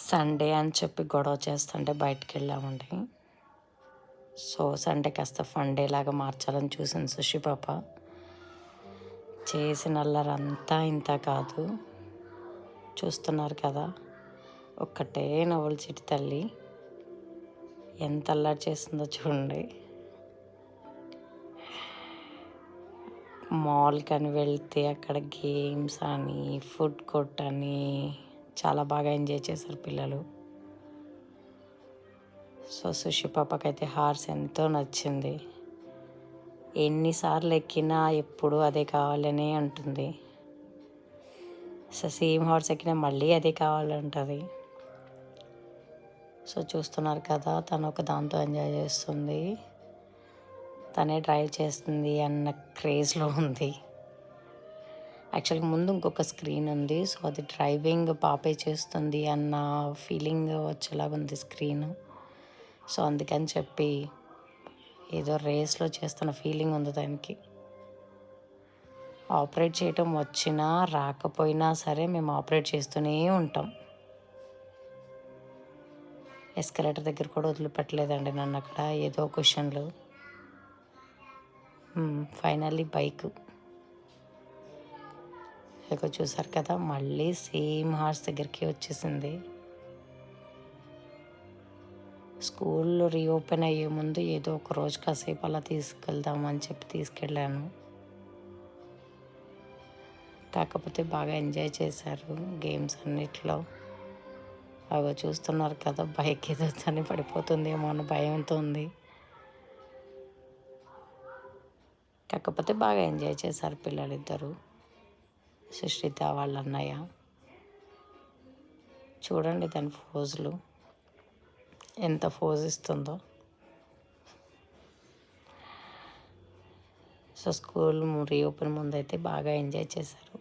Sunday అని చెప్పి గొడవ చేస్తుంటే బయటికి వెళ్ళామండి. సో సండే కాస్త ఫన్ డే లాగా మార్చాలని చూసింది సుషి పాప. చేసిన అల్లరంతా ఇంత కాదు, చూస్తున్నారు కదా. ఒక్కటే నవ్వులు చిట్టి తల్లి ఎంత అల్లరి చేస్తుందో చూడండి. మాల్కి అని వెళ్తే అక్కడ గేమ్స్ అని, ఫుడ్ కోర్ట్ అని చాలా బాగా ఎంజాయ్ చేశారు పిల్లలు. సో సుషి పాపకైతే హార్స్ ఎంతో నచ్చింది. ఎన్నిసార్లు ఎక్కినా ఎప్పుడు అదే కావాలనే అంటుంది. సో సేమ్ హార్స్ ఎక్కినా మళ్ళీ అదే కావాలంటుంది. సో చూస్తున్నారు కదా, తను ఒక దాంతో ఎంజాయ్ చేస్తుంది, తనే డ్రైవ్ చేస్తుంది అన్న క్రేజ్లో ఉంది. యాక్చువల్గా ముందు ఇంకొక స్క్రీన్ ఉంది. సో అది డ్రైవింగ్ పాపే చేస్తుంది అన్న ఫీలింగ్ వచ్చేలాగా ఉంది స్క్రీన్. సో అందుకని చెప్పి ఏదో రేస్లో చేస్తున్న ఫీలింగ్ ఉంది దానికి. ఆపరేట్ చేయటం వచ్చినా రాకపోయినా సరే మేము ఆపరేట్ చేస్తూనే ఉంటాం. ఎస్కలేటర్ దగ్గర కూడా వదిలిపెట్టలేదండి నన్ను అక్కడ ఏదో క్వశ్చన్లు. ఫైనల్లీ బైక్ ఇక చూసారు కదా, మళ్ళీ సేమ్ హార్స్ దగ్గరికి వచ్చేసింది. స్కూల్ రీఓపెన్ అయ్యే ముందు ఏదో ఒక రోజు కాసేపు అలా తీసుకెళ్దామని చెప్పి తీసుకెళ్ళాను. కాకపోతే బాగా ఎంజాయ్ చేశారు గేమ్స్ అన్నిట్లో. అవి చూస్తున్నారు కదా, బైక్ ఏదో తని పడిపోతుందేమో అన్న భయంతో ఉంది. కాకపోతే బాగా ఎంజాయ్ చేశారు పిల్లలిద్దరూ. సుష్రిత వాళ్ళ అన్నయ్య చూడండి దాని ఫోజులు ఎంత ఫోజ్ ఇస్తుందో. సో స్కూల్ రీఓపెన్ ముందైతే బాగా ఎంజాయ్ చేశారు.